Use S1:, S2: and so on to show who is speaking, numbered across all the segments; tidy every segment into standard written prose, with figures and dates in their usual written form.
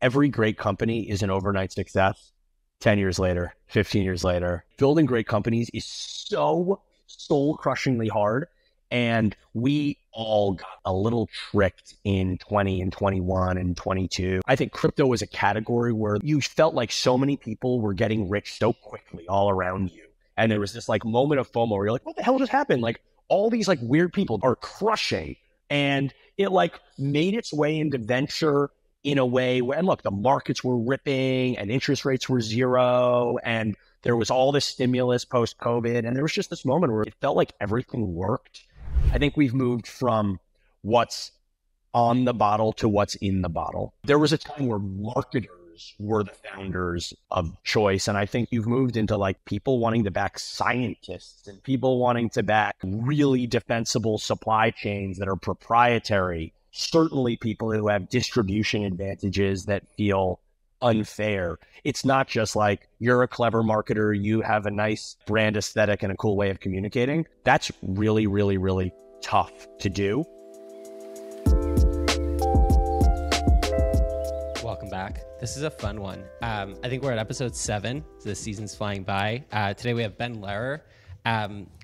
S1: every great company is an overnight success 10 years later, 15 years later. Building great companies is so soul crushingly hard. And we all got a little tricked in 20 and 21 and 22. I think crypto was a category where you felt like so many people were getting rich so quickly all around you. And there was this like moment of FOMO where you're like, what the hell just happened? Like all these like weird people are crushing. And it like made its way into venture in a way where, and look, the markets were ripping and interest rates were zero. And there was all this stimulus post-COVID. And there was just this moment where it felt like everything worked. I think we've moved from what's on the bottle to what's in the bottle. There was a time where marketers were the founders of choice. And I think you've moved into like people wanting to back scientists and people wanting to back really defensible supply chains that are proprietary. Certainly people who have distribution advantages that feel unfair. It's not just like you're a clever marketer, you have a nice brand aesthetic and a cool way of communicating. That's really, really, really tough to do.
S2: Welcome back. This is a fun one. I think we're at episode 7. The season's flying by. Today we have Ben Lerer.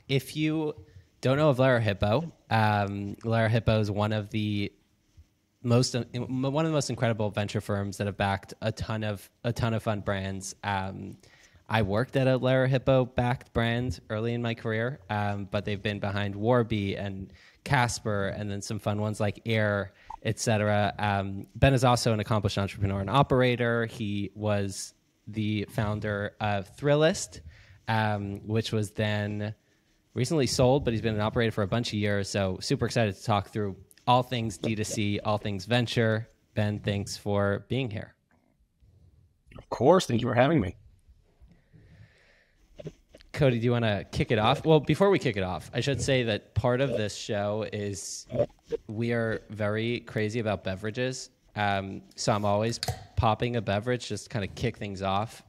S2: If you don't know of Lerer Hippeau, Lerer Hippeau is one of the most incredible venture firms that have backed a ton of fun brands. I worked at a Lerer Hippeau backed brand early in my career, but they've been behind Warby and Casper, and then some fun ones like Air, etc. Ben is also an accomplished entrepreneur and operator. He was the founder of Thrillist, which was then recently sold, but he's been an operator for a bunch of years. So super excited to talk through all things D2C, all things venture. Ben, thanks for being here.
S1: Of course. Thank you for having me.
S2: Cody, do you want to kick it off? Well, before we kick it off, I should say that part of this show is we are very crazy about beverages. So I'm always popping a beverage, just kind of kick things off.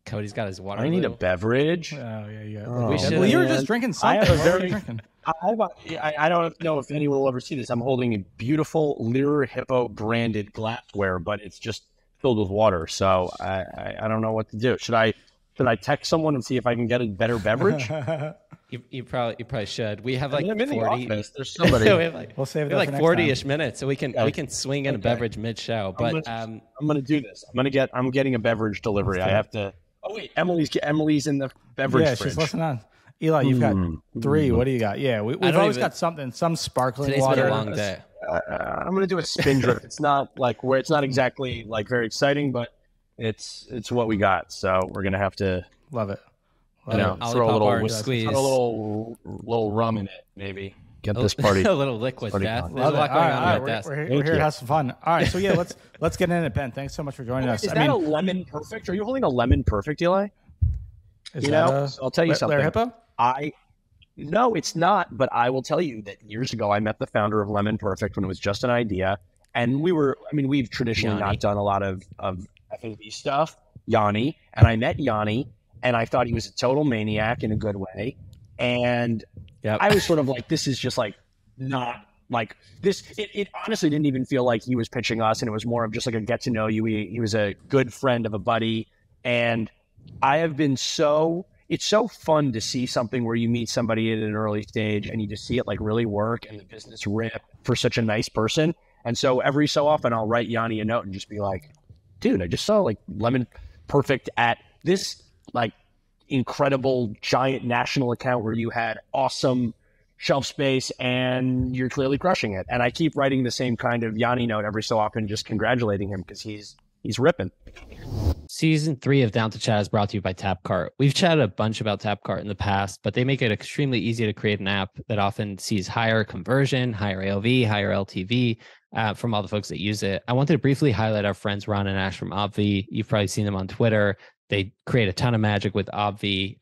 S2: Cody's got his water.
S1: I need a beverage.
S3: Oh, yeah, yeah.
S2: Oh,
S3: well, you were just drinking something.
S1: I don't know if anyone will ever see this. I'm holding a beautiful Lerer Hippeau branded glassware, but it's just filled with water. So I don't know what to do. Should I text someone and see if I can get a better beverage?
S2: You probably should. We have like
S1: I'm in
S2: 40.
S1: The office. There's somebody.
S3: We'll save it.
S2: We have like
S3: for
S2: 40-ish minutes, so we can swing in a beverage mid-show. But
S1: I'm gonna do this. I'm getting a beverage delivery. I have to. Oh wait, Emily's in the beverage fridge.
S3: Yeah, she's listening on. Eli, you've got 3. What do you got? Yeah, we've always got something, some sparkling
S2: today's
S3: water.
S2: Been a long day.
S1: I'm gonna do a spin drip. It's not like where it's not exactly like very exciting, but it's what we got. So we're gonna have to
S3: love it.
S1: Throw a little rum in it, maybe. Get this party
S2: a little liquid death. There's a lot going on at desk.
S3: We're here to have some fun. All right, so yeah, let's get in it, Ben. Thanks so much for joining us.
S1: Is that a lemon perfect? Are you holding a lemon perfect, Eli? I'll tell you something.
S3: Lerer Hippeau?
S1: No, it's not. But I will tell you that years ago, I met the founder of Lemon Perfect when it was just an idea, and we've traditionally not done a lot of F&B stuff. Yanni, and I met Yanni, and I thought he was a total maniac in a good way, and I was sort of like, this is just like not like this. It honestly didn't even feel like he was pitching us, and it was more of just like a get to know you. He was a good friend of a buddy, and I have been it's so fun to see something where you meet somebody at an early stage and you just see it like really work and the business rip for such a nice person. And so every so often I'll write Yanni a note and just be like, dude, I just saw like Lemon Perfect at this like incredible giant national account where you had awesome shelf space and you're clearly crushing it. And I keep writing the same kind of Yanni note every so often, just congratulating him because he's ripping.
S2: Season 3 of Down to Chat is brought to you by Tapcart. We've chatted a bunch about Tapcart in the past, but they make it extremely easy to create an app that often sees higher conversion, higher AOV, higher LTV from all the folks that use it. I wanted to briefly highlight our friends Ron and Ash from Obvi. You've probably seen them on Twitter. They create a ton of magic with Obvi.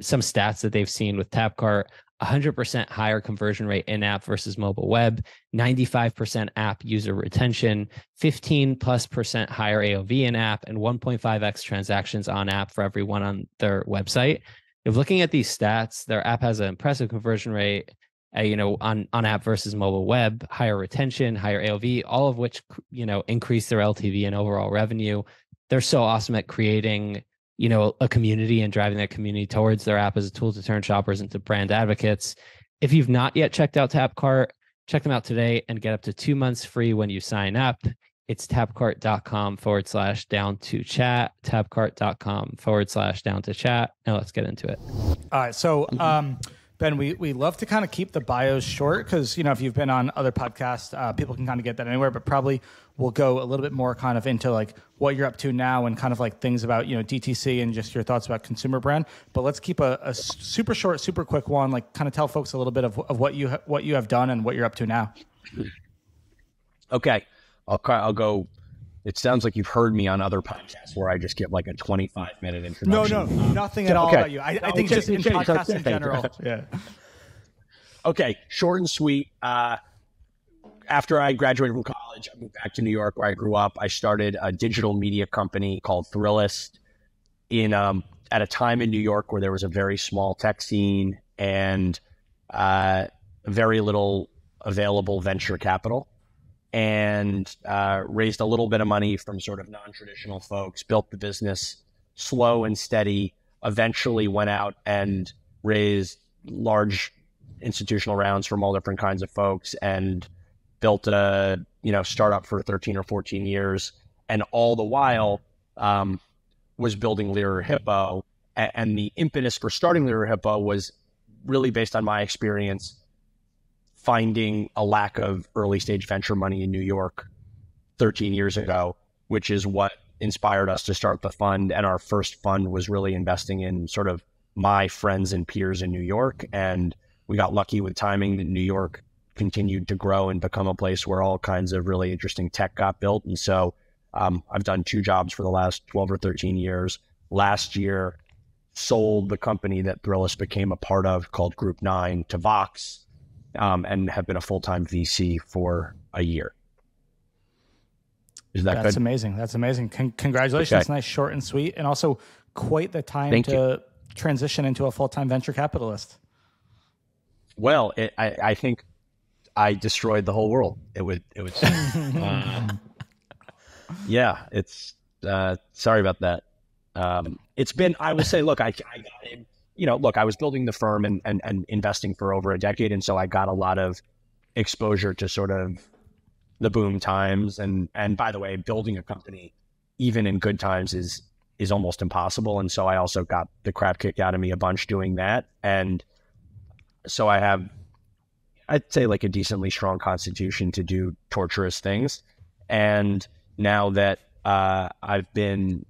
S2: Some stats that they've seen with Tapcart: 100% higher conversion rate in-app versus mobile web, 95% app user retention, 15+% higher AOV in-app, and 1.5x transactions on app for everyone on their website. If looking at these stats, their app has an impressive conversion rate, on app versus mobile web, higher retention, higher AOV, all of which, increase their LTV and overall revenue. They're so awesome at creating, a community and driving that community towards their app as a tool to turn shoppers into brand advocates. If you've not yet checked out Tapcart, check them out today and get up to 2 months free when you sign up. It's tapcart.com/down-to-chat, tapcart.com/down-to-chat. Now let's get into it.
S3: All right. So, Ben, we love to kind of keep the bios short because, if you've been on other podcasts, people can kind of get that anywhere, but probably we'll go a little bit more kind of into like what you're up to now and kind of like things about, DTC and just your thoughts about consumer brand. But let's keep a super short, super quick one, like kind of tell folks a little bit of what you have done and what you're up to now.
S1: Okay. I'll go. It sounds like you've heard me on other podcasts where I just give like a 25-minute introduction.
S3: No, nothing at all about you. I think just in podcasts in general. Yeah.
S1: Okay, short and sweet. After I graduated from college, I moved back to New York where I grew up. I started a digital media company called Thrillist at a time in New York where there was a very small tech scene and very little available venture capital. And raised a little bit of money from sort of non-traditional folks, built the business slow and steady, eventually went out and raised large institutional rounds from all different kinds of folks and built a startup for 13 or 14 years. And all the while was building Lerer Hippeau. And the impetus for starting Lerer Hippeau was really based on my experience finding a lack of early stage venture money in New York 13 years ago, which is what inspired us to start the fund. And our first fund was really investing in sort of my friends and peers in New York. And we got lucky with timing that New York continued to grow and become a place where all kinds of really interesting tech got built. And so I've done 2 jobs for the last 12 or 13 years. Last year, sold the company that Thrillist became a part of called Group 9 to Vox. And have been a full-time VC for a year. Is that good?
S3: That's amazing. That's amazing. Congratulations.
S1: Okay.
S3: Nice, short and sweet. And also quite the time to transition into a full-time venture capitalist.
S1: Well, I think I destroyed the whole world. It would yeah, it's, sorry about that. It's been, I will say, look, I got in. I was building the firm and investing for over a decade. And so I got a lot of exposure to sort of the boom times. And by the way, building a company, even in good times, is almost impossible. And so I also got the crap kicked out of me a bunch doing that. And so I have, I'd say, like a decently strong constitution to do torturous things. And now that I've been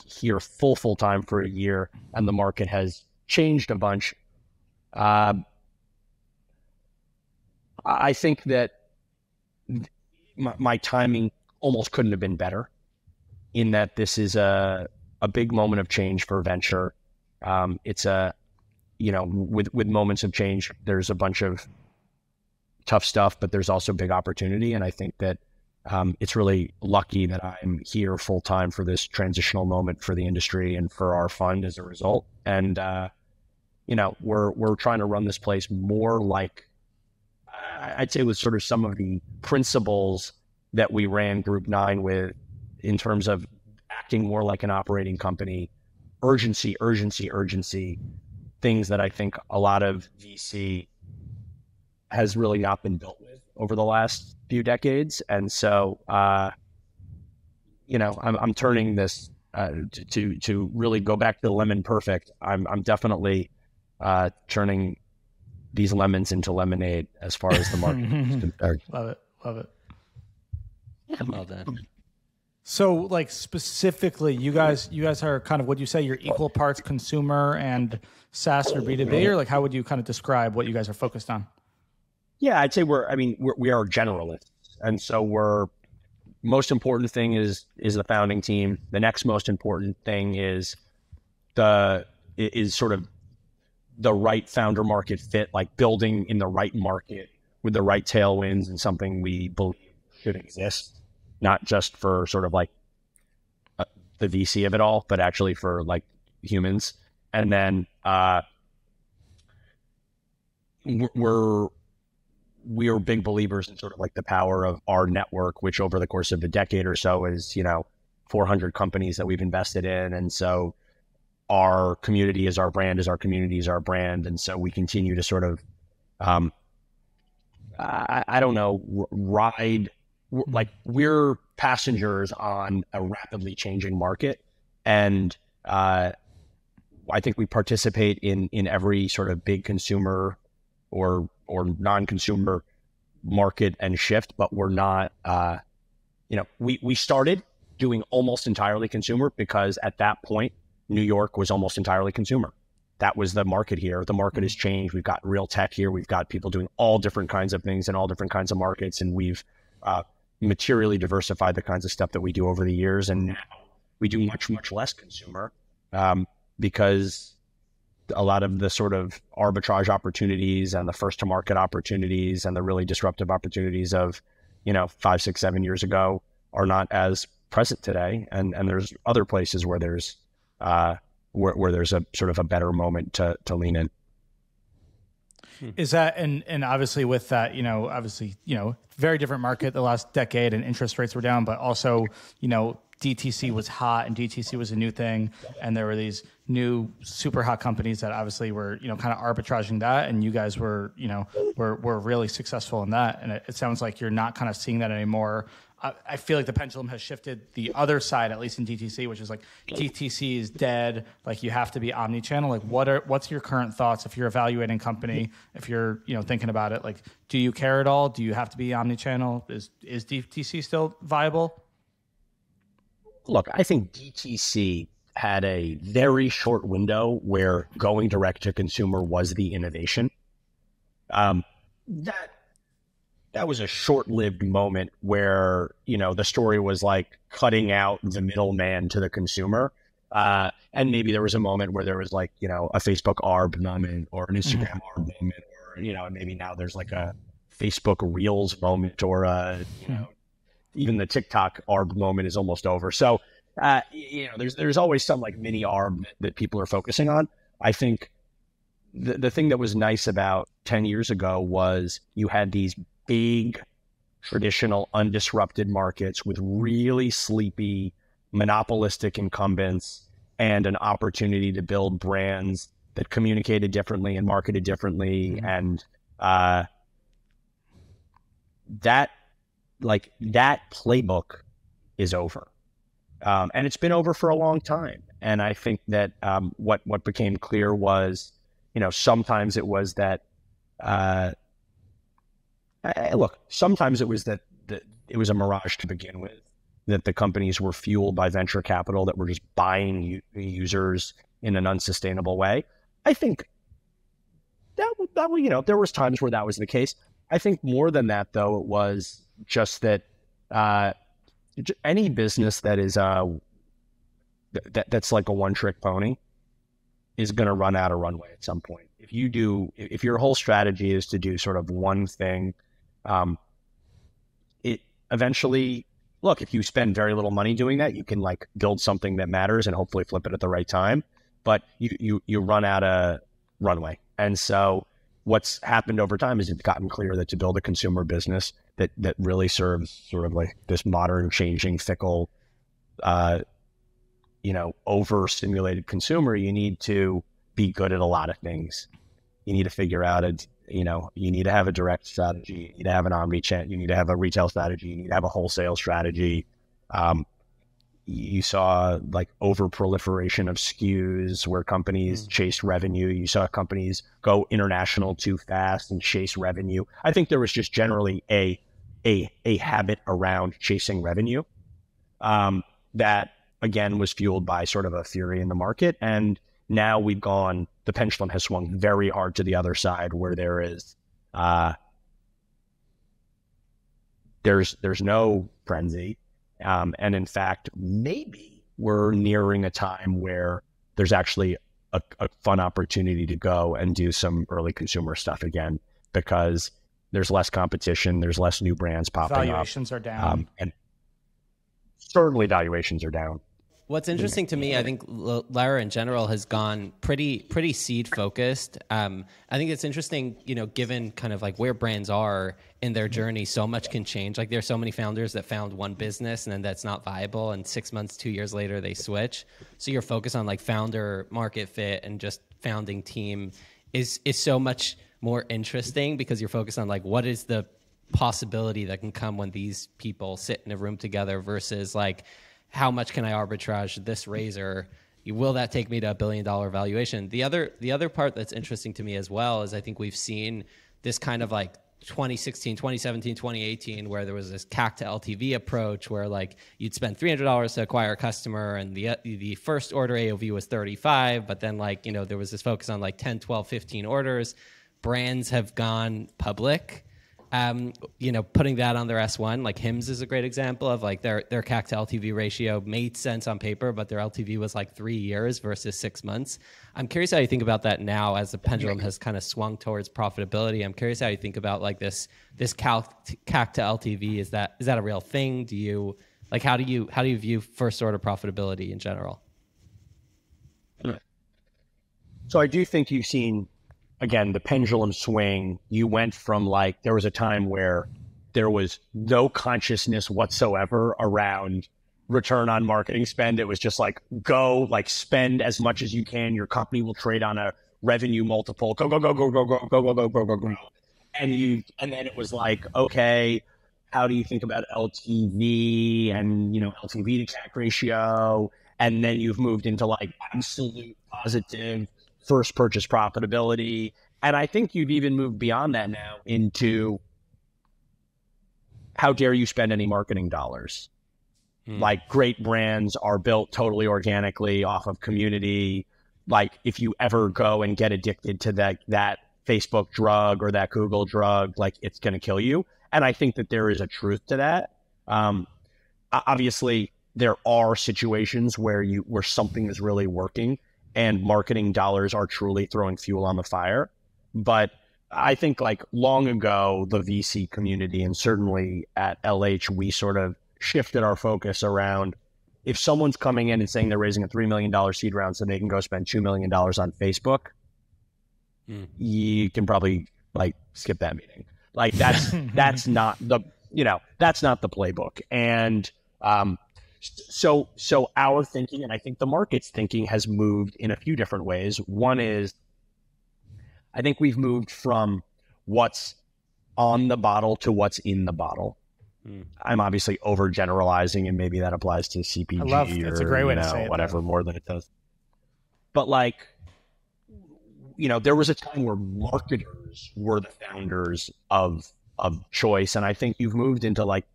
S1: here full time for a year and the market has changed a bunch. I think that my timing almost couldn't have been better in that this is a big moment of change for venture. It's with moments of change, there's a bunch of tough stuff, but there's also big opportunity. And I think that it's really lucky that I'm here full time for this transitional moment for the industry and for our fund as a result. And, we're trying to run this place more like, I'd say, with sort of some of the principles that we ran Group 9 with in terms of acting more like an operating company, urgency, things that I think a lot of VC has really not been built with over the last few decades. And so, I'm turning this to really go back to the lemon perfect. I'm definitely turning these lemons into lemonade as far as the market is concerned.
S3: Love it.
S2: Well done.
S3: So, like, specifically, you guys are kind of, would you say you're equal parts consumer and SaaS or B2B, or like how would you kind of describe what you guys are focused on?
S1: Yeah, I'd say we are generalists. And so most important thing is the founding team. The next most important thing is sort of the right founder market fit, like building in the right market with the right tailwinds and something we believe should exist, not just for sort of like the VC of it all, but actually for like humans. And then, we're we are big believers in sort of like the power of our network, which over the course of a decade or so is, 400 companies that we've invested in. And so our community is our brand, as our community is our brand. And so we continue to sort of, I don't know, ride, like we're passengers on a rapidly changing market. And I think we participate in every sort of big consumer or non-consumer market and shift, but we're not, we started doing almost entirely consumer because at that point, New York was almost entirely consumer. That was the market here. The market has changed. We've got real tech here. We've got people doing all different kinds of things in all different kinds of markets. And we've materially diversified the kinds of stuff that we do over the years. And now we do much, much less consumer because a lot of the sort of arbitrage opportunities and the first to market opportunities and the really disruptive opportunities of, 5, 6, 7 years ago are not as present today. And there's other places where there's where there's a sort of a better moment to lean in.
S3: Is that, and obviously with that, very different market the last decade and interest rates were down, but also, DTC was hot and DTC was a new thing. And there were these new super hot companies that obviously were, kind of arbitraging that. And you guys were, were really successful in that. And it sounds like you're not kind of seeing that anymore. I feel like the pendulum has shifted the other side, at least in DTC, which is like DTC is dead. Like you have to be omni-channel. Like what's your current thoughts if you're evaluating company, if you're, thinking about it, like, do you care at all? Do you have to be omni-channel? Is DTC still viable?
S1: Look, I think DTC had a very short window where going direct to consumer was the innovation. That was a short-lived moment where, the story was like cutting out the middleman to the consumer. And maybe there was a moment where there was like, a Facebook ARB moment or an Instagram ARB moment, or, maybe now there's like a Facebook Reels moment or even the TikTok ARB moment is almost over. So, there's always some like mini ARB that people are focusing on. I think the thing that was nice about 10 years ago was you had these big, traditional, undisrupted markets with really sleepy, monopolistic incumbents and an opportunity to build brands that communicated differently and marketed differently. And that playbook is over. And it's been over for a long time. And I think that what became clear was, sometimes it was that, sometimes it was that it was a mirage to begin with, that the companies were fueled by venture capital that were just buying users in an unsustainable way. I think that there was times where that was the case. I think more than that, though, it was just that any business that is that's like a one-trick pony is going to run out of runway at some point. If your whole strategy is to do sort of one thing, it eventually, look, if you spend very little money doing that, you can like build something that matters and hopefully flip it at the right time, but you run out of runway. And so what's happened over time is it's gotten clear that to build a consumer business that really serves sort of like this modern, changing, fickle, overstimulated consumer, you need to be good at a lot of things. You need to figure out you need to have a direct strategy. You need to have an omni-channel. You need to have a retail strategy. You need to have a wholesale strategy. You saw like over proliferation of SKUs where companies chased revenue. You saw companies go international too fast and chase revenue. I think there was just generally a habit around chasing revenue that again was fueled by sort of a theory in the market. And now the pendulum has swung very hard to the other side where there is, there's no frenzy. And in fact, maybe we're nearing a time where there's actually a fun opportunity to go and do some early consumer stuff again, because there's less competition. There's less new brands popping up.
S3: Valuations are down.
S1: And certainly valuations are down.
S2: What's interesting to me, I think Lerer in general has gone pretty seed focused. I think it's interesting, given kind of like where brands are in their journey, so much can change. Like there's so many founders that found one business and then that's not viable, and 6 months, 2 years later they switch. So your focus on like founder market fit and just founding team is so much more interesting, because you're focused on like what is the possibility that can come when these people sit in a room together versus like, how much can I arbitrage this razor? Will that take me to $1 billion valuation? The other part that's interesting to me as well is I think we've seen this kind of like 2016, 2017, 2018, where there was this CAC to LTV approach where like you'd spend $300 to acquire a customer, and the first order AOV was 35, but then like, there was this focus on like 10, 12, 15 orders. Brands have gone public, putting that on their S1, like Hims is a great example of like their CAC to LTV ratio made sense on paper, but their LTV was like 3 years versus 6 months. I'm curious how you think about that now as the pendulum has kind of swung towards profitability. I'm curious how you think about like this CAC to LTV. Is that a real thing? Do you like, how do you view first order profitability in general?
S1: So I do think you've seen, again, the pendulum swing. You went from like, there was a time where there was no consciousness whatsoever around return on marketing spend. It was just like, go, like spend as much as you can. Your company will trade on a revenue multiple. Go, go, go, go, go, go, go, go, go, go, go, go. And then it was like, okay, how do you think about LTV and, LTV to CAC ratio? And then you've moved into like absolute positive first purchase profitability. And I think you've even moved beyond that now into how dare you spend any marketing dollars? Like great brands are built totally organically off of community. Like if you ever go and get addicted to that Facebook drug or that Google drug, like it's going to kill you. And I think that there is a truth to that. Obviously there are situations where something is really working and marketing dollars are truly throwing fuel on the fire. But I think like long ago, the VC community, and certainly at LH, we sort of shifted our focus around, if someone's coming in and saying they're raising a $3 million seed round so they can go spend $2 million on Facebook, you can probably like skip that meeting. Like that's not the playbook. And so our thinking, and I think the market's thinking, has moved in a few different ways. One is, I think we've moved from what's on the bottle to what's in the bottle. I'm obviously overgeneralizing, and maybe that applies to CPG
S3: it's a great way to say it,
S1: whatever, more than it does. But like, there was a time where marketers were the founders of choice. And I think you've moved into like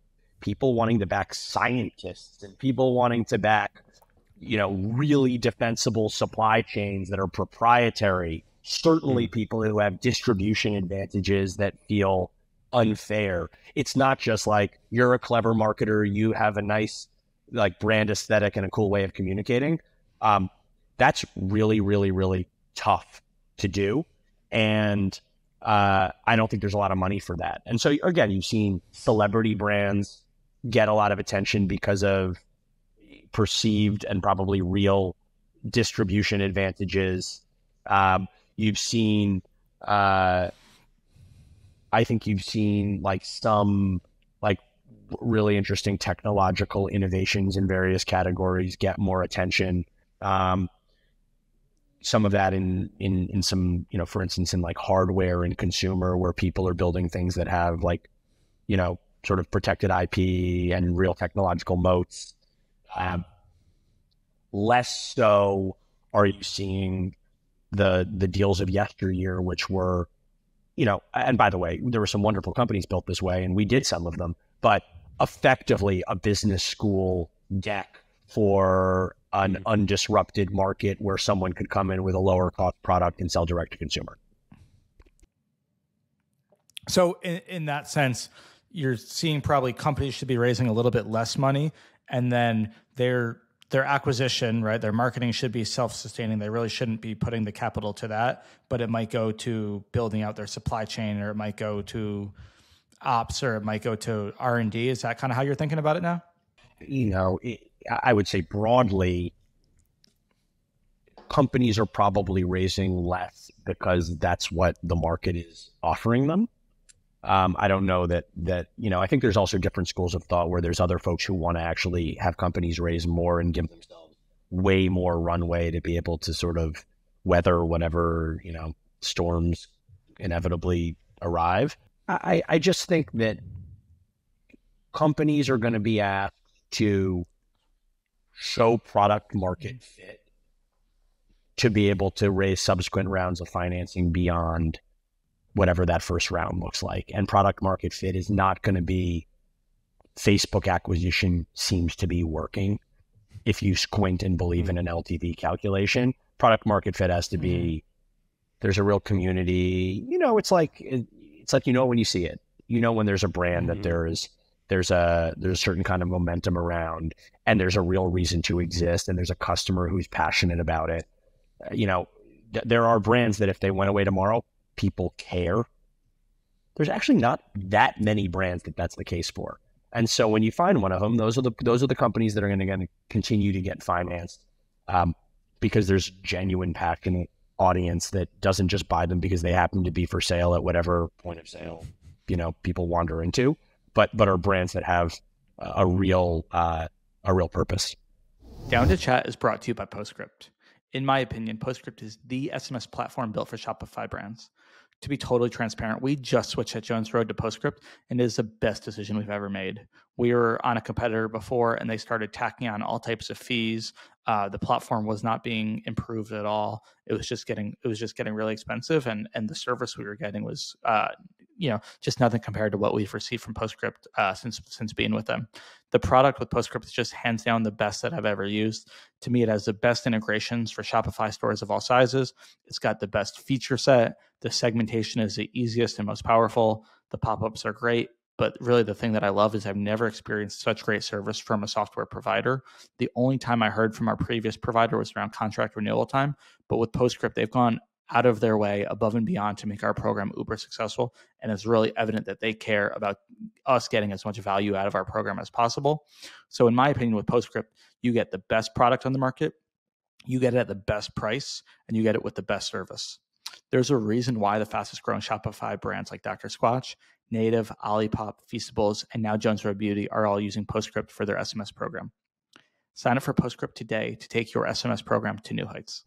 S1: people wanting to back scientists and people wanting to back, really defensible supply chains that are proprietary. Certainly people who have distribution advantages that feel unfair. It's not just like, you're a clever marketer, you have a nice like brand aesthetic and a cool way of communicating. That's really, really, really tough to do. And I don't think there's a lot of money for that. And so again, you've seen celebrity brands get a lot of attention because of perceived and probably real distribution advantages. You've seen, I think you've seen like some like really interesting technological innovations in various categories get more attention. Some of that in some, for instance, in like hardware and consumer, where people are building things that have like, sort of protected IP and real technological moats. Less so are you seeing the deals of yesteryear, which were, and by the way, there were some wonderful companies built this way, and we did some of them, but effectively a business school deck for an undisrupted market where someone could come in with a lower cost product and sell direct to consumer.
S3: So in that sense, you're seeing probably companies should be raising a little bit less money, and then their acquisition, right? Their marketing should be self-sustaining. They really shouldn't be putting the capital to that, but it might go to building out their supply chain, or it might go to ops, or it might go to R&D. Is that kind of how you're thinking about it now?
S1: I would say broadly, companies are probably raising less because that's what the market is offering them. I don't know that, I think there's also different schools of thought where there's other folks who want to actually have companies raise more and give themselves way more runway to be able to sort of weather whatever, storms inevitably arrive. I just think that companies are going to be asked to show product market fit to be able to raise subsequent rounds of financing beyond whatever that first round looks like. And product market fit is not going to be Facebook acquisition seems to be working. If you squint and believe in an LTV calculation, product market fit has to be, there's a real community, it's like, when you see it, when there's a brand that there's a certain kind of momentum around, and there's a real reason to exist, and there's a customer who's passionate about it. There are brands that if they went away tomorrow, people care. There's actually not that many brands that's the case for. And so when you find one of them, those are the companies that are going to continue to get financed, because there's genuine passionate audience that doesn't just buy them because they happen to be for sale at whatever point of sale, people wander into, but are brands that have a real purpose.
S3: Down to Chat is brought to you by Postscript. In my opinion, Postscript is the SMS platform built for Shopify brands. To be totally transparent, we just switched at Jones Road to Postscript, and it is the best decision we've ever made. We were on a competitor before, and they started tacking on all types of fees. The platform was not being improved at all. It was just getting really expensive, and the service we were getting was just nothing compared to what we've received from Postscript since being with them. The product with Postscript is just hands down the best that I've ever used. To me, it has the best integrations for Shopify stores of all sizes. It's got the best feature set. The segmentation is the easiest and most powerful. The pop-ups are great. But really the thing that I love is I've never experienced such great service from a software provider. The only time I heard from our previous provider was around contract renewal time. But with Postscript, they've gone out of their way above and beyond to make our program uber successful. And it's really evident that they care about us getting as much value out of our program as possible. So in my opinion, with Postscript, you get the best product on the market, you get it at the best price, and you get it with the best service. There's a reason why the fastest growing Shopify brands like Dr. Squatch, Native, Olipop, Feastables, and now Jones Road Beauty are all using Postscript for their SMS program. Sign up for Postscript today to take your SMS program to new heights.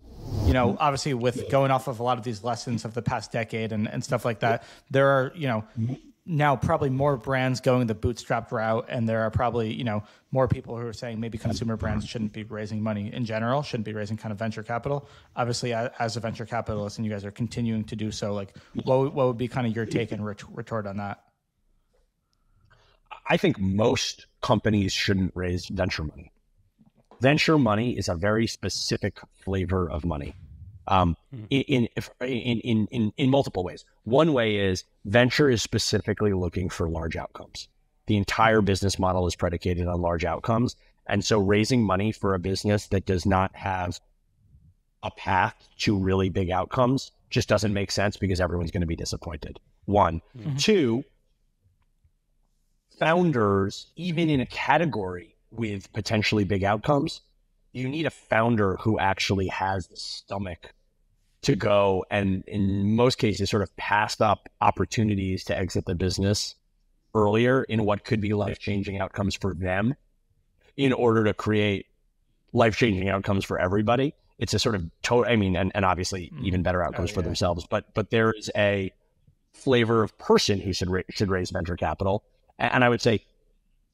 S3: Obviously with going off of a lot of these lessons of the past decade and stuff like that, there are, now probably more brands going the bootstrapped route, and there are probably, more people who are saying maybe consumer brands shouldn't be raising money in general, shouldn't be raising kind of venture capital. Obviously, as a venture capitalist, and you guys are continuing to do so, like what would be kind of your take and retort on that?
S1: I think most companies shouldn't raise venture money. Venture money is a very specific flavor of money. In multiple ways. One way is venture is specifically looking for large outcomes. The entire business model is predicated on large outcomes. And so raising money for a business that does not have a path to really big outcomes just doesn't make sense because everyone's going to be disappointed. One. Two, founders, even in a category with potentially big outcomes, you need a founder who actually has the stomach to go and in most cases sort of pass up opportunities to exit the business earlier in what could be life-changing outcomes for them in order to create life-changing outcomes for everybody. It's a sort of and obviously even better outcomes for themselves, but there is a flavor of person who should raise venture capital. And I would say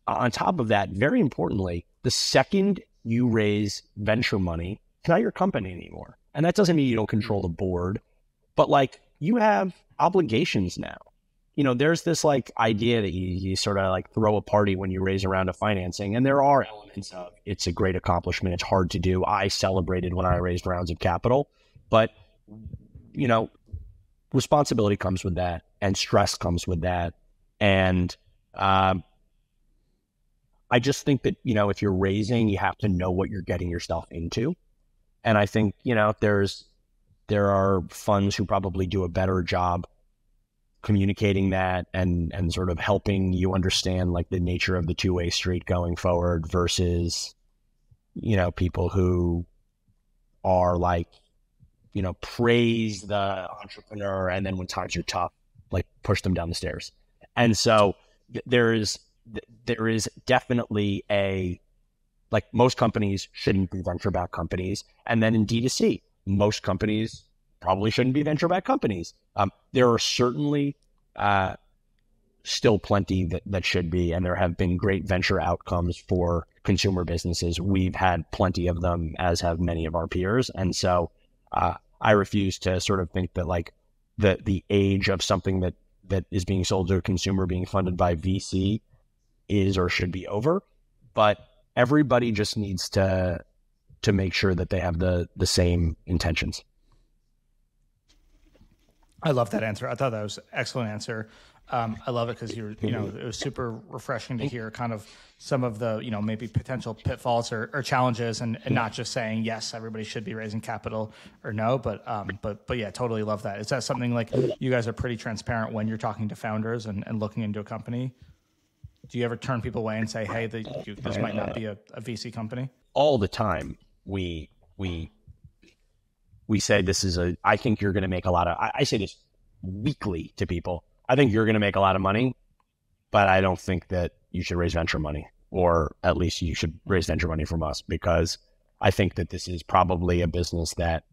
S1: on top of that, very importantly, the second you raise venture money, it's not your company anymore. And that doesn't mean you don't control the board, but like you have obligations now. There's this like idea that you sort of like throw a party when you raise a round of financing. And there are elements of it's a great accomplishment. It's hard to do. I celebrated when I raised rounds of capital, but responsibility comes with that and stress comes with that. And, I just think that, if you're raising, you have to know what you're getting yourself into. And I think, there are funds who probably do a better job communicating that and sort of helping you understand like the nature of the two-way street going forward versus, people who are like, praise the entrepreneur, and then when times are tough, like push them down the stairs. And so there is definitely like most companies shouldn't be venture-backed companies. And then in D2C, most companies probably shouldn't be venture-backed companies. There are certainly still plenty that should be, and there have been great venture outcomes for consumer businesses. We've had plenty of them, as have many of our peers. And so I refuse to sort of think that like the age of something that is being sold to a consumer being funded by VC is or should be over. But everybody just needs to make sure that they have the same intentions.
S3: I love that answer. I thought that was an excellent answer. I love it because it was super refreshing to hear kind of some of the, maybe potential pitfalls or challenges, and not just saying, yes, everybody should be raising capital or no, but yeah, totally love that. Is that something like you guys are pretty transparent when you're talking to founders and looking into a company? Do you ever turn people away and say, hey, this might not be a VC company?
S1: All the time. We say I think you're going to make a lot of, I say this weekly to people. I think you're going to make a lot of money, but I don't think that you should raise venture money, or at least you should raise venture money from us, because I think that this is probably a business that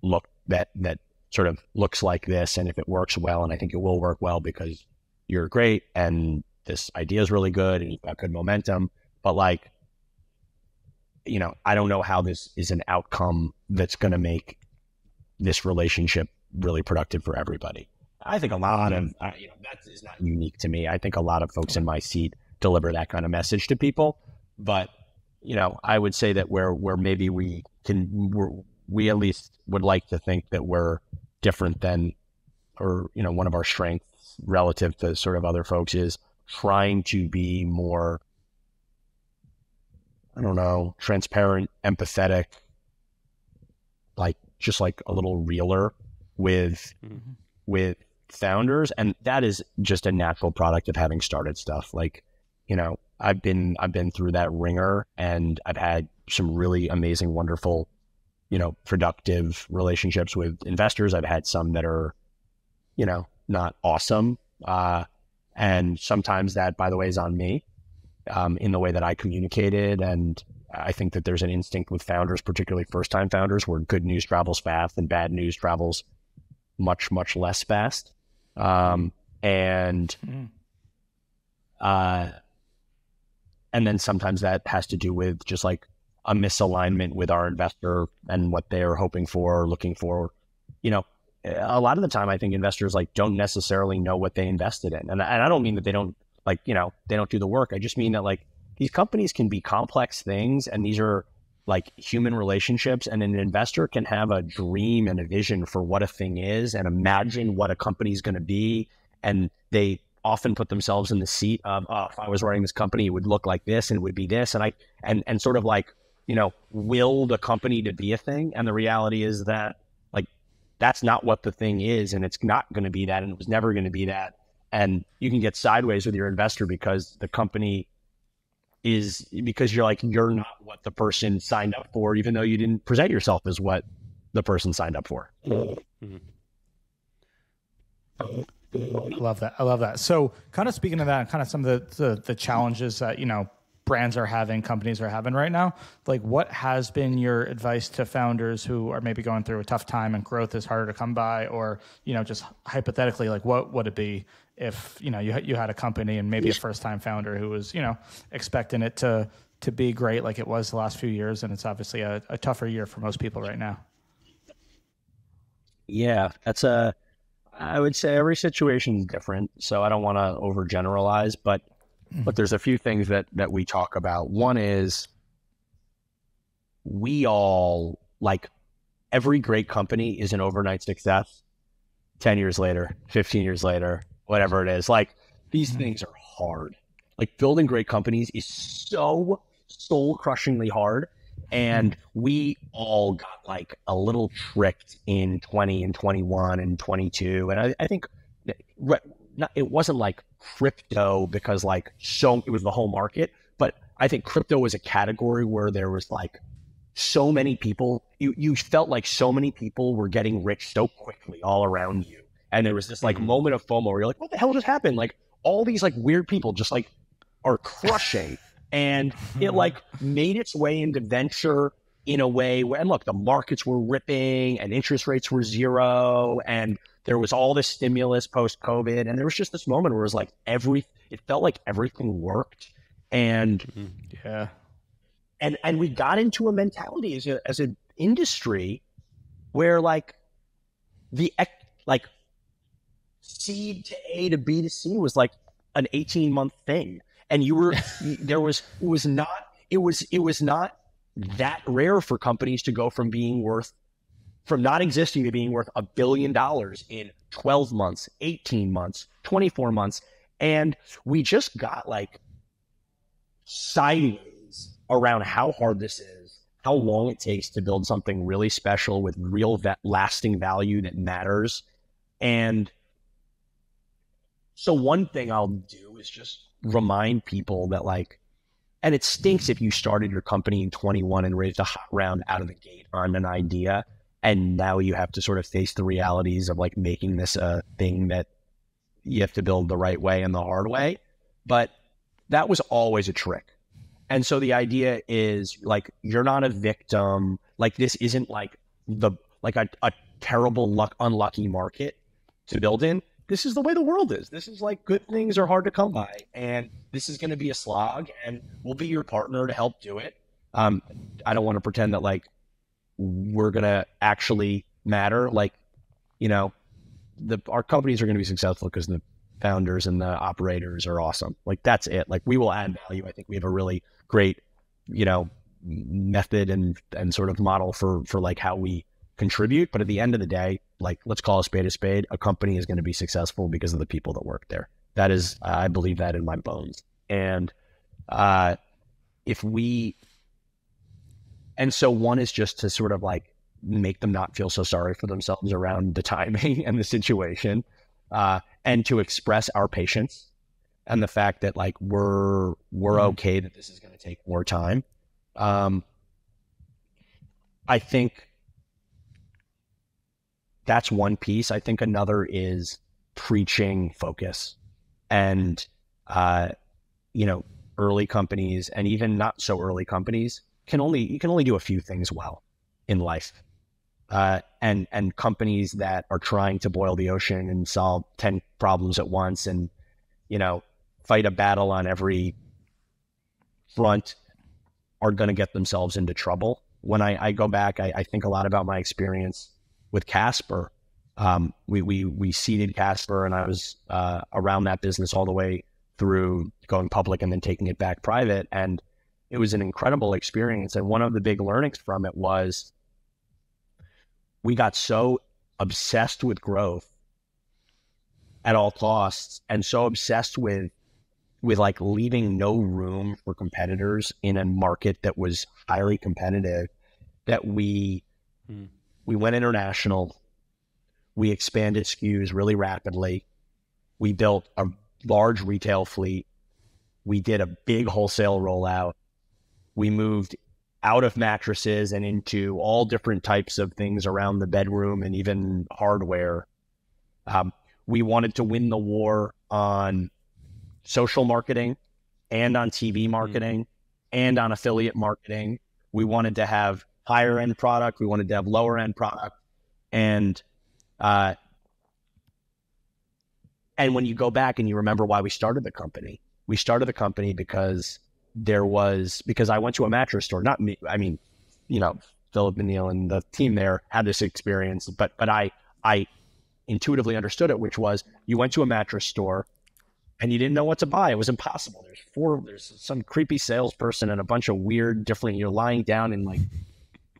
S1: sort of looks like this. And if it works well, and I think it will work well because you're great and this idea is really good and you've got good momentum, but like, I don't know how this is an outcome that's going to make this relationship really productive for everybody. I think a lot of, that is not unique to me. I think a lot of folks in my seat deliver that kind of message to people. But, I would say that where maybe we at least would like to think that we're different than, or, one of our strengths relative to sort of other folks is trying to be more, I don't know, transparent, empathetic, like just like a little realer with founders. And that is just a natural product of having started stuff. Like, I've been through that ringer, and I've had some really amazing, wonderful, productive relationships with investors. I've had some that are, not awesome. And sometimes that, by the way, is on me, in the way that I communicated. And I think that there's an instinct with founders, particularly first-time founders, where good news travels fast and bad news travels much, much less fast. And then sometimes that has to do with just like a misalignment with our investor and what they're hoping for or looking for. A lot of the time, I think investors like don't necessarily know what they invested in. And I don't mean that they don't they don't do the work. I just mean that like these companies can be complex things, and these are like human relationships, and an investor can have a dream and a vision for what a thing is and imagine what a company is going to be. And they often put themselves in the seat of, if I was running this company, it would look like this and it would be this. And sort of like, will the company to be a thing. And the reality is that like, that's not what the thing is. And it's not going to be that. And it was never going to be that. And you can get sideways with your investor because the company because you're not what the person signed up for, even though you didn't present yourself as what the person signed up for.
S2: Mm-hmm.
S3: I love that. So kind of speaking of that, kind of some of the challenges that, brands are having, companies are having right now, like what has been your advice to founders who are maybe going through a tough time and growth is harder to come by, or, just hypothetically, like what would it be if, you had a company and maybe a first time founder who was, expecting it to be great like it was the last few years, and it's obviously a tougher year for most people right now?
S1: Yeah, I would say every situation is different, so I don't want to overgeneralize, but there's a few things that we talk about. One is we all, like, every great company is an overnight success 10 years later, 15 years later, whatever it is. Like, these things are hard. Like, building great companies is so soul-crushingly hard. And we all got like a little tricked in 20 and 21 and 22. And I think it wasn't like crypto because it was the whole market, but I think crypto was a category where there was like so many people, you felt like so many people were getting rich so quickly all around you. And there was this like moment of FOMO where you're like, what the hell just happened? Like all these like weird people just like are crushing. And it like made its way into venture in a way where, and look, the markets were ripping and interest rates were zero. And there was all this stimulus post-COVID. And there was just this moment where it was like it felt like everything worked. And And we got into a mentality as an industry where like seed to A to B to C was like an 18-month thing. And it was not that rare for companies to go from not existing to being worth $1 billion in 12 months, 18 months, 24 months. And we just got like sideways around how hard this is, how long it takes to build something really special with real lasting value that matters. And so one thing I'll do is just remind people that like, and it stinks if you started your company in 21 and raised a hot round out of the gate on an idea, and now you have to sort of face the realities of like making this a thing that you have to build the right way and the hard way. But that was always a trick. And so the idea is like, you're not a victim. Like this isn't like a terrible unlucky market to build in. This is the way the world is. This is like good things are hard to come by, and this is going to be a slog, and we'll be your partner to help do it. I don't want to pretend that like we're going to actually matter. Like, you know, our companies are going to be successful because the founders and the operators are awesome. Like that's it. Like we will add value. I think we have a really great, you know, method and sort of model for like how we contribute. But at the end of the day, like let's call a spade a spade. A company is going to be successful because of the people that work there. That is, I believe that in my bones. And so one is just to sort of like make them not feel so sorry for themselves around the timing and the situation, and to express our patience and the fact that like we're okay that this is going to take more time. I think that's one piece. I think another is preaching focus. And you know, early companies and even not so early companies you can only do a few things well in life. And companies that are trying to boil the ocean and solve 10 problems at once and, you know, fight a battle on every front are going to get themselves into trouble. When I go back, I think a lot about my experience with Casper. We seeded Casper, and I was around that business all the way through going public and then taking it back private. And it was an incredible experience. And one of the big learnings from it was we got so obsessed with growth at all costs and so obsessed with like leaving no room for competitors in a market that was highly competitive that we went international. We expanded SKUs really rapidly. We built a large retail fleet. We did a big wholesale rollout. We moved out of mattresses and into all different types of things around the bedroom and even hardware. We wanted to win the war on social marketing and on TV marketing and on affiliate marketing. We wanted to have higher end product. We wanted to have lower end product. And when you go back and you remember why we started the company because I went to a mattress store, not me. I mean, you know, Philip and Neil and the team there had this experience, but I intuitively understood it, which was you went to a mattress store and you didn't know what to buy. It was impossible. There's some creepy salesperson and a bunch of weird different, you're lying down in like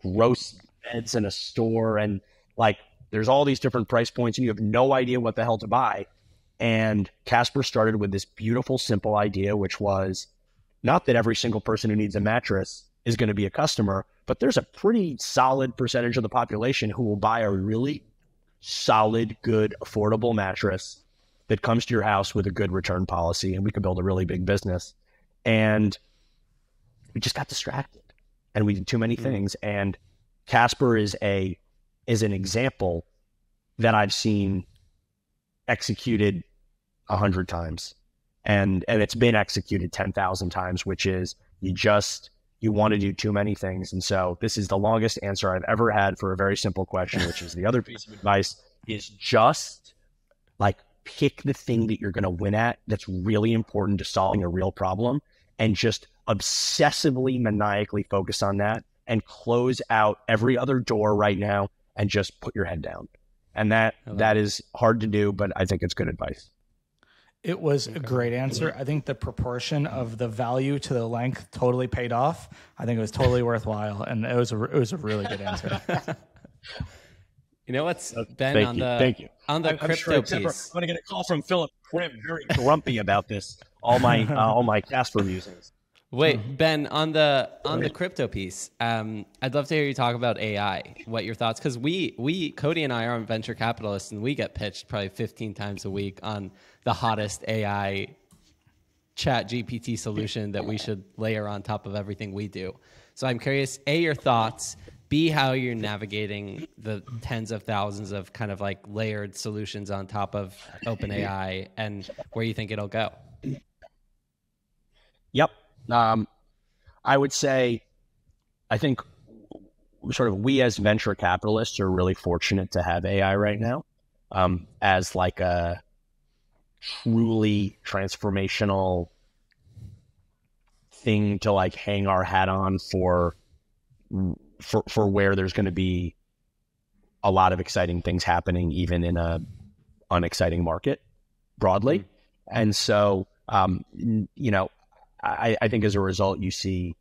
S1: gross beds in a store. And like, there's all these different price points and you have no idea what the hell to buy. And Casper started with this beautiful, simple idea, which was not that every single person who needs a mattress is going to be a customer, but there's a pretty solid percentage of the population who will buy a really solid, good, affordable mattress that comes to your house with a good return policy, and we could build a really big business. And we just got distracted. and we did too many things. And Casper is an example that I've seen executed 100 times, and it's been executed 10,000 times, which is you want to do too many things. And so this is the longest answer I've ever had for a very simple question, which is the other piece of advice is just like pick the thing that you're going to win at that's really important to solving a real problem, and just obsessively, maniacally focus on that and close out every other door right now and just put your head down. And that is hard to do, but I think it's good advice.
S3: It was a great answer. I think the proportion of the value to the length totally paid off. I think it was totally worthwhile, and it was a really good answer.
S2: You know what's Ben
S1: Thank you.
S2: On the crypto piece?
S1: I'm going to get a call from Philip Krim, very grumpy about this. All my Casper musings.
S2: Wait, Ben, on the crypto piece, I'd love to hear you talk about AI. What your thoughts? Because we Cody and I are venture capitalists, and we get pitched probably 15 times a week on the hottest AI chat GPT solution that we should layer on top of everything we do. So I'm curious, A, your thoughts, B, how you're navigating the tens of thousands of kind of like layered solutions on top of OpenAI, and where you think it'll go.
S1: Yep. I would say, I think sort of we as venture capitalists are really fortunate to have AI right now as like a truly transformational thing to like hang our hat on for where there's going to be a lot of exciting things happening, even in a unexciting market broadly. And so, I think as a result, you see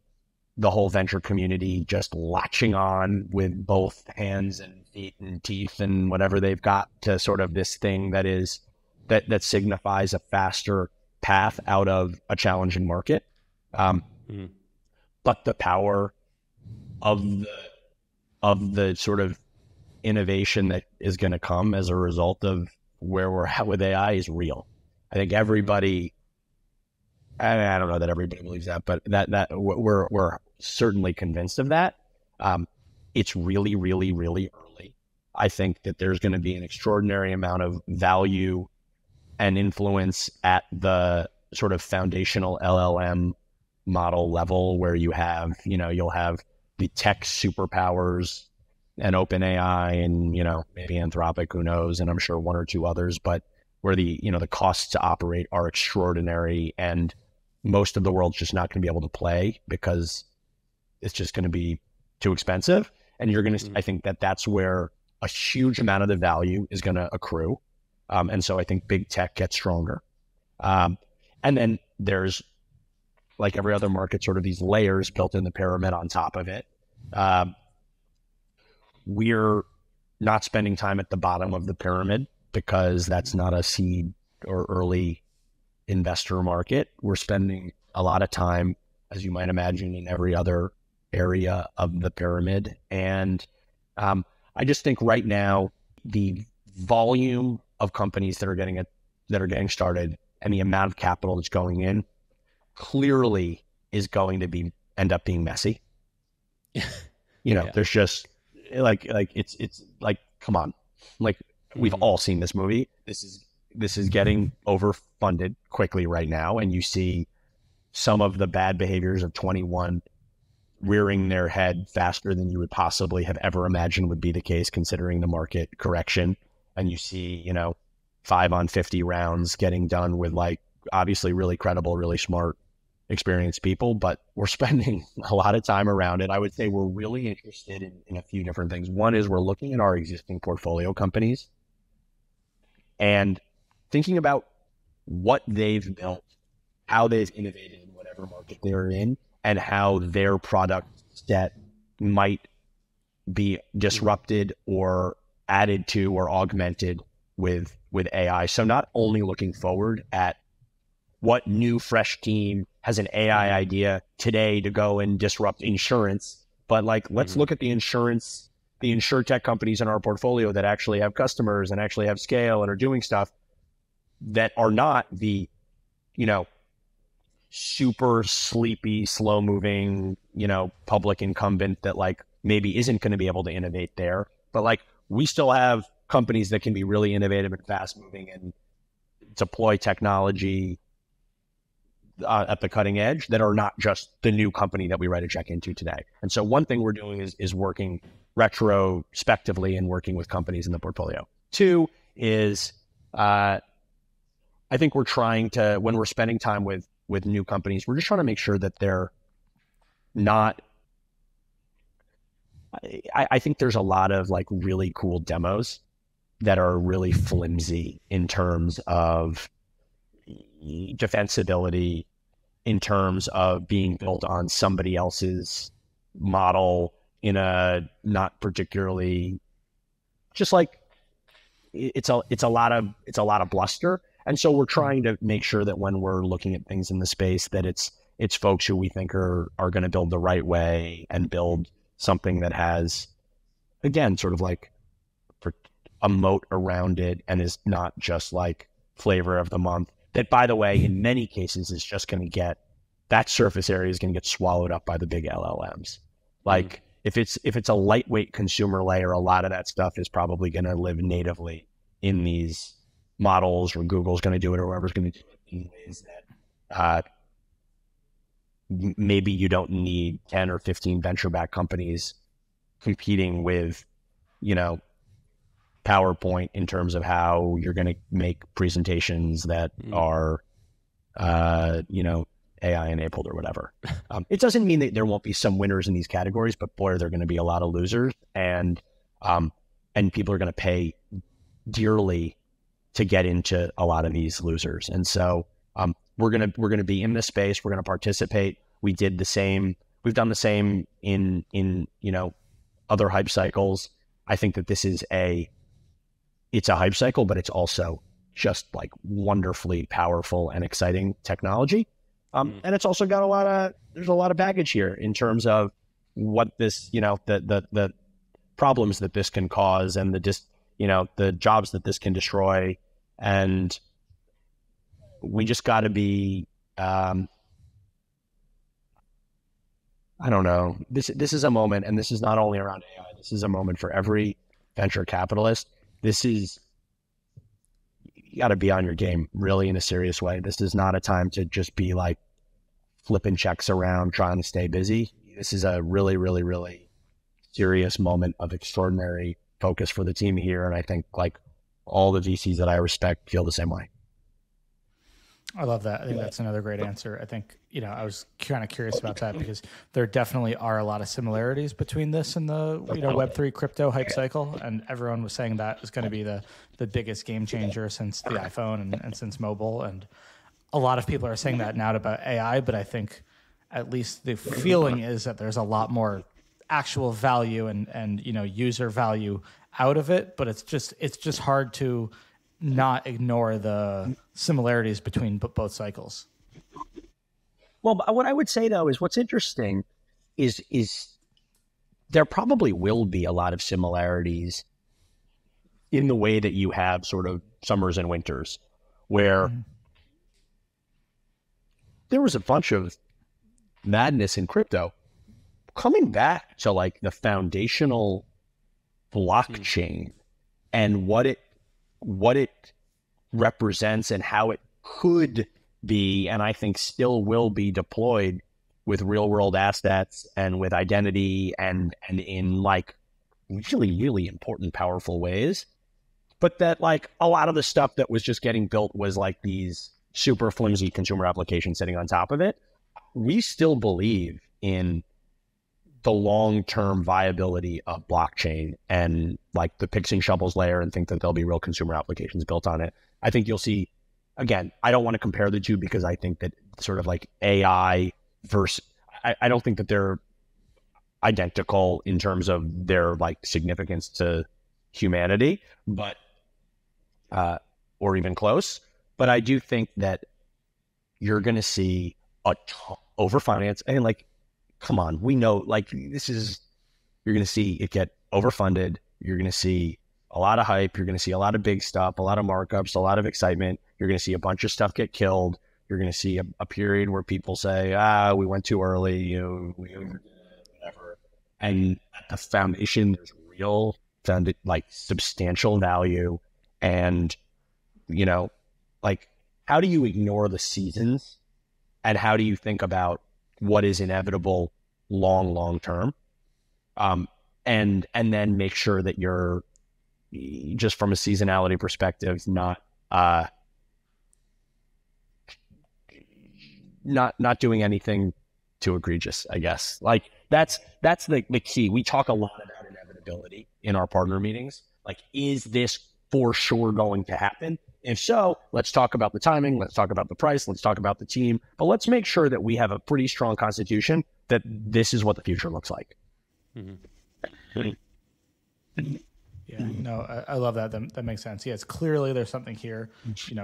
S1: the whole venture community just latching on with both hands and feet and teeth and whatever they've got to sort of this thing that signifies a faster path out of a challenging market. But the power of the sort of innovation that is going to come as a result of where we're at with AI is real. I think everybody, I don't know that everybody believes that, but that we're certainly convinced of that. It's really, really, really early. I think that there's going to be an extraordinary amount of value and influence at the sort of foundational LLM model level, where you have, you'll have the tech superpowers and OpenAI and, maybe Anthropic, who knows, and I'm sure one or two others, but where the costs to operate are extraordinary, and most of the world's just not going to be able to play because it's just going to be too expensive. And you're going to, I think that's where a huge amount of the value is going to accrue. And so I think big tech gets stronger. And then there's, like every other market, sort of these layers built in the pyramid on top of it. We're not spending time at the bottom of the pyramid because that's not a seed or early investor market. We're spending a lot of time, as you might imagine, in every other area of the pyramid. And I just think right now the volume of companies that are getting started and the amount of capital that's going in clearly is going to end up being messy. There's just like it's like, come on, like we've all seen this movie. This is getting overfunded quickly right now, and you see some of the bad behaviors of 21 rearing their head faster than you would possibly have ever imagined would be the case, considering the market correction. And you see, 5 on 50 rounds getting done with, like, obviously really credible, really smart, experienced people, but we're spending a lot of time around it. I would say we're really interested in a few different things. One is we're looking at our existing portfolio companies and thinking about what they've built, how they've innovated in whatever market they're in, and how their product set might be disrupted or added to or augmented with AI. So not only looking forward at what new fresh team has an AI idea today to go and disrupt insurance, but like, let's look at the insurtech companies in our portfolio that actually have customers and actually have scale and are doing stuff that are not the, super sleepy, slow moving, public incumbent that like maybe isn't going to be able to innovate there. But like we still have companies that can be really innovative and fast moving and deploy technology at the cutting edge that are not just the new company that we write a check into today. And so one thing we're doing is working retrospectively and working with companies in the portfolio. Two is I think we're trying to, when we're spending time with new companies, we're just trying to make sure that they're not, I think there's a lot of like really cool demos that are really flimsy in terms of defensibility, in terms of being built on somebody else's model in a not particularly, just like it's a lot of bluster. And so we're trying to make sure that when we're looking at things in the space, that it's folks who we think are going to build the right way and build something that has, again, sort of like a moat around it and is not just like flavor of the month. That, by the way, in many cases is just going to get, that surface area is going to get swallowed up by the big LLMs. Like if it's a lightweight consumer layer, a lot of that stuff is probably going to live natively in these models, or Google's going to do it, or whoever's going to do it in ways that maybe you don't need 10 or 15 venture-backed companies competing with, PowerPoint in terms of how you're going to make presentations that are, AI enabled or whatever. It doesn't mean that there won't be some winners in these categories, but boy, are there going to be a lot of losers, and people are going to pay dearly to get into a lot of these losers. And so we're gonna be in this space. We're gonna participate. We've done the same in other hype cycles. I think that this is it's a hype cycle, but it's also just like wonderfully powerful and exciting technology. And it's also got there's a lot of baggage here in terms of what this, the problems that this can cause, and the jobs that this can destroy. And we just got to be, I don't know, this is a moment, and this is not only around AI, this is a moment for every venture capitalist. You got to be on your game really in a serious way. This is not a time to just be like flipping checks around, trying to stay busy. This is a really, really, really serious moment of extraordinary focus for the team here. And I think like all the VCs that I respect feel the same way.
S3: I love that. I think that's another great answer. I think, I was kind of curious about that because there definitely are a lot of similarities between this and the, Web3 crypto hype cycle. And everyone was saying that was going to be the biggest game changer since the iPhone and since mobile. And a lot of people are saying that now about AI, but I think at least the feeling is that there's a lot more actual value and user value out of it. But it's just hard to not ignore the similarities between both cycles.
S1: Well, what I would say though is what's interesting is there probably will be a lot of similarities in the way that you have sort of summers and winters, where there was a bunch of madness in crypto. Coming back to like the foundational blockchain and what it represents and how it could be, and I think still will be deployed with real world assets and with identity and in like really, really important, powerful ways. But that like a lot of the stuff that was just getting built was like these super flimsy consumer applications sitting on top of it. We still believe in the long-term viability of blockchain and like the picks and shovels layer, and think that there'll be real consumer applications built on it. I think you'll see, again, I don't want to compare the two because I think that sort of like AI versus, I don't think that they're identical in terms of their like significance to humanity, but, or even close. But I do think that you're going to see a ton overfinance, and like, come on, we know like you're going to see it get overfunded. You're going to see a lot of hype. You're going to see a lot of big stuff, a lot of markups, a lot of excitement. You're going to see a bunch of stuff get killed. You're going to see a period where people say, we went too early, we overdid it, whatever. And at the foundation, there's real, like substantial value. And, like, how do you ignore the seasons? And how do you think about what is inevitable long term? And then make sure that you're, just from a seasonality perspective, not doing anything too egregious, I guess. Like that's the key. We talk a lot about inevitability in our partner meetings. Like, is this for sure going to happen? If so, let's talk about the timing. Let's talk about the price. Let's talk about the team. But let's make sure that we have a pretty strong constitution that this is what the future looks like.
S2: Mm-hmm.
S3: Yeah, no, I love that. That makes sense. Yeah, it's clearly there's something here.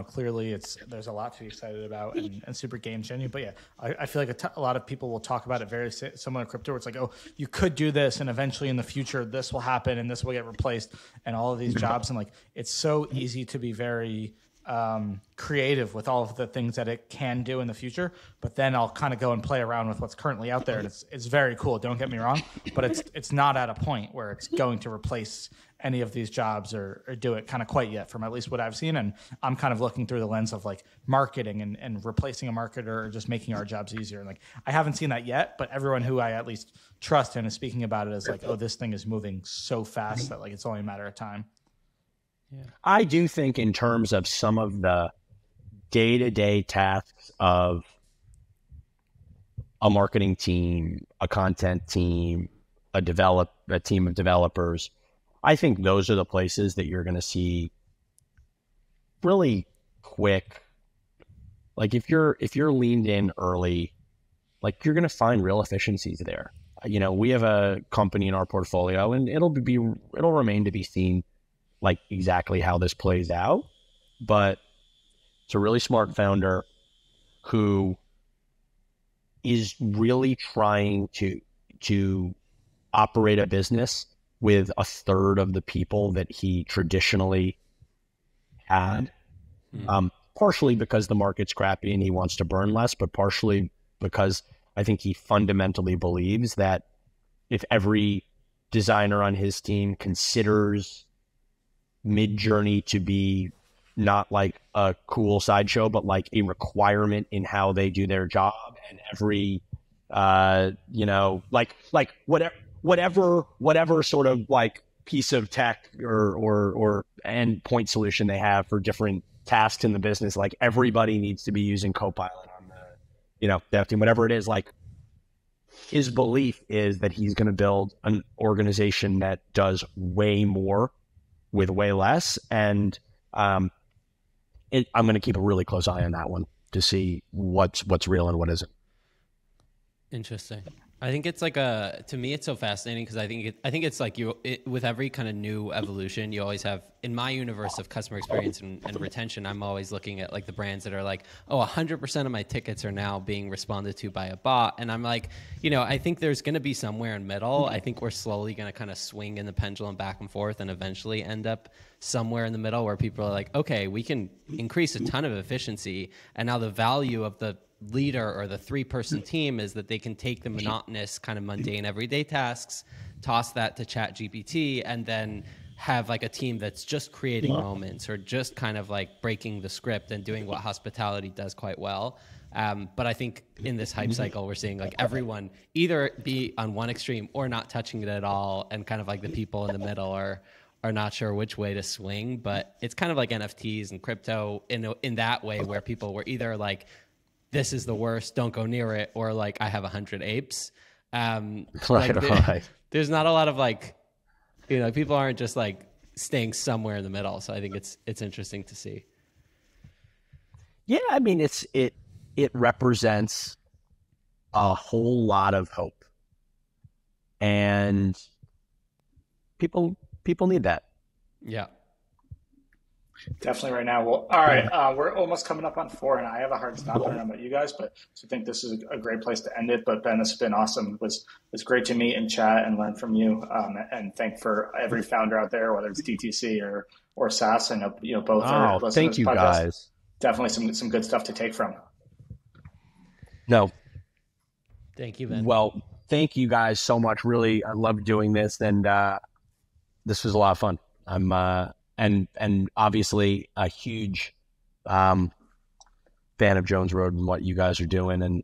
S3: Clearly there's a lot to be excited about and super game changing. But yeah, I feel like a lot of people will talk about it very similar to crypto. Where it's like, oh, you could do this, and eventually in the future this will happen, and this will get replaced, and all of these jobs. And like, it's so easy to be very creative with all of the things that it can do in the future. But then I'll kind of go and play around with what's currently out there, and it's very cool. Don't get me wrong, but it's not at a point where it's going to replace any of these jobs or do it kind of quite yet, from at least what I've seen. And I'm kind of looking through the lens of like marketing and replacing a marketer or just making our jobs easier. And like, I haven't seen that yet, but everyone who I at least trust and is speaking about it is like, oh, this thing is moving so fast that like it's only a matter of time.
S1: Yeah. I do think in terms of some of the day-to-day tasks of a marketing team, a content team, a team of developers, I think those are the places that you're going to see really quick. Like if you're leaned in early, like you're going to find real efficiencies there. We have a company in our portfolio, and it'll remain to be seen like exactly how this plays out. But it's a really smart founder who is really trying to operate a business with a third of the people that he traditionally had, partially because the market's crappy and he wants to burn less, but partially because I think he fundamentally believes that if every designer on his team considers Midjourney to be not like a cool sideshow, but like a requirement in how they do their job, and every, whatever sort of like piece of tech or endpoint solution they have for different tasks in the business, like everybody needs to be using Copilot on the, dev team, whatever it is. Like, his belief is that he's going to build an organization that does way more with way less. And I'm going to keep a really close eye on that one to see what's real and what isn't.
S2: Interesting. I think it's like to me, it's so fascinating because I think it's like with every kind of new evolution, you always have, in my universe of customer experience and retention, I'm always looking at like the brands that are like, oh, 100% of my tickets are now being responded to by a bot. And I'm like, I think there's going to be somewhere in middle. I think we're slowly going to kind of swing in the pendulum back and forth and eventually end up somewhere in the middle where people are like, okay, we can increase a ton of efficiency. And now the value of the leader or the 3-person team is that they can take the monotonous kind of mundane everyday tasks, toss that to ChatGPT, and then have like a team that's just creating moments or just kind of like breaking the script and doing what hospitality does quite well. But I think in this hype cycle, we're seeing like everyone either be on one extreme or not touching it at all, and kind of like the people in the middle are not sure which way to swing. But it's kind of like NFTs and crypto in that way, where people were either like, this is the worst, don't go near it, or like, I have 100 apes. Right. There's not a lot of like, people aren't just like staying somewhere in the middle. So I think it's interesting to see.
S1: Yeah, I mean, it represents a whole lot of hope, and people need that.
S2: Yeah.
S3: Definitely right now. Well, all right. We're almost coming up on 4, and I have a hard stop. I don't know about you guys, but I think this is a great place to end it. But Ben, this has been awesome. It was great to meet and chat and learn from you. And thank for every founder out there, whether it's DTC or SaaS. I know both are listeners.
S1: Thank you guys.
S3: Definitely some good stuff to take from.
S1: No.
S2: Thank you, Ben.
S1: Well, thank you guys so much. Really, I loved doing this, and this was a lot of fun. I'm and obviously a huge fan of Jones Road and what you guys are doing, and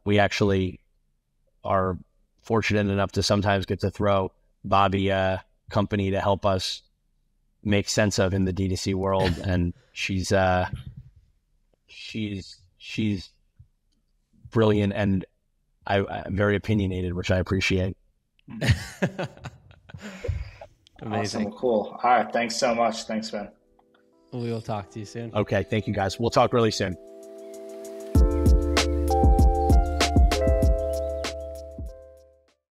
S1: we actually are fortunate enough to sometimes get to throw Bobby a company to help us make sense of in the DTC world, and she's brilliant, and I'm very opinionated, which I appreciate.
S2: Amazing.
S4: Awesome. Cool. All right. Thanks so much. Thanks, Ben.
S2: We will talk to you soon.
S1: Okay, thank you guys. We'll talk really soon.